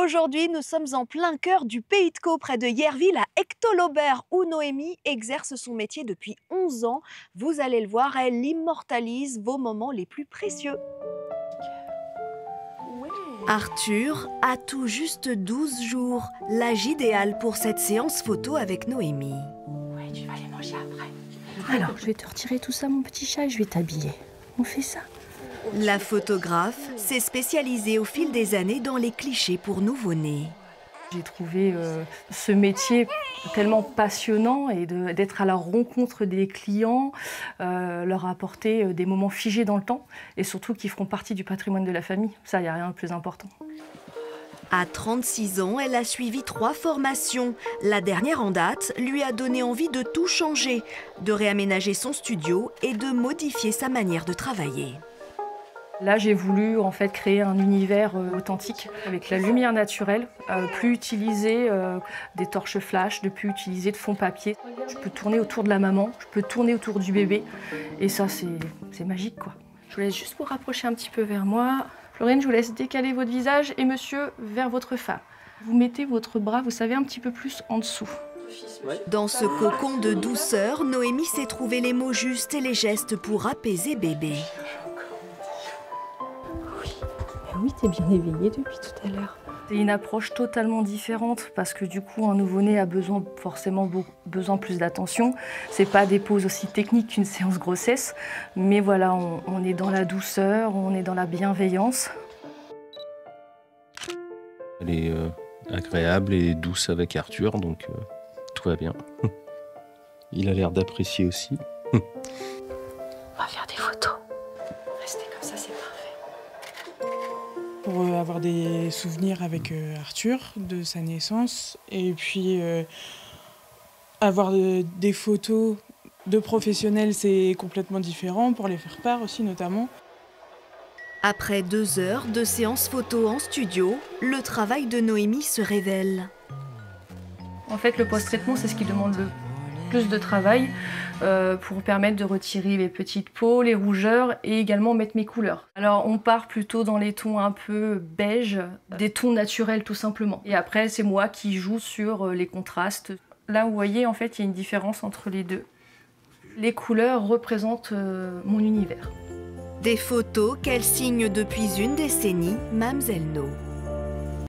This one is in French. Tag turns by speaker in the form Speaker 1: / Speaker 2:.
Speaker 1: Aujourd'hui, nous sommes en plein cœur du Pays de Caux, près de Yerville, à Ectolobert, où Noémie exerce son métier depuis 11 ans. Vous allez le voir, elle immortalise vos moments les plus précieux. Arthur a tout juste 12 jours, l'âge idéal pour cette séance photo avec Noémie.
Speaker 2: Ouais, tu vas les manger après. Alors, je vais te retirer tout ça, mon petit chat, et je vais t'habiller. On fait ça?
Speaker 1: La photographe s'est spécialisée au fil des années dans les clichés pour nouveau-nés.
Speaker 2: J'ai trouvé ce métier tellement passionnant et d'être à la rencontre des clients, leur apporter des moments figés dans le temps et surtout qui feront partie du patrimoine de la famille. Ça, il n'y a rien de plus important.
Speaker 1: À 36 ans, elle a suivi 3 formations. La dernière en date lui a donné envie de tout changer, de réaménager son studio et de modifier sa manière de travailler.
Speaker 2: Là, j'ai voulu en fait créer un univers authentique avec la lumière naturelle, plus utiliser des torches flash, de plus utiliser de fond papier. Je peux tourner autour de la maman, je peux tourner autour du bébé, et ça, c'est magique, quoi. Je vous laisse juste vous rapprocher un petit peu vers moi. Florine, je vous laisse décaler votre visage et monsieur vers votre femme. Vous mettez votre bras, vous savez, un petit peu plus en dessous.
Speaker 1: Dans ce cocon de douceur, Noémie sait trouver les mots justes et les gestes pour apaiser bébé.
Speaker 2: Oui, t'es bien éveillée depuis tout à l'heure. C'est une approche totalement différente parce que du coup, un nouveau-né a forcément besoin plus d'attention. C'est pas des poses aussi techniques qu'une séance grossesse, mais voilà, on est dans la douceur, on est dans la bienveillance.
Speaker 3: Elle est agréable et douce avec Arthur, donc tout va bien. Il a l'air d'apprécier aussi.
Speaker 2: On va faire des photos. Restez comme ça, c'est parfait.
Speaker 4: Pour avoir des souvenirs avec Arthur de sa naissance et puis avoir des photos de professionnels, c'est complètement différent pour les faire part aussi notamment.
Speaker 1: Après 2 heures de séance photo en studio, le travail de Noémie se révèle.
Speaker 2: En fait, le post-traitement, c'est ce qui demande le plus de travail pour permettre de retirer les petites peaux, les rougeurs et également mettre mes couleurs. Alors on part plutôt dans les tons un peu beige, des tons naturels tout simplement. Et après c'est moi qui joue sur les contrastes. Là vous voyez en fait il y a une différence entre les deux. Les couleurs représentent mon univers.
Speaker 1: Des photos qu'elle signe depuis une décennie, Mamzelle No.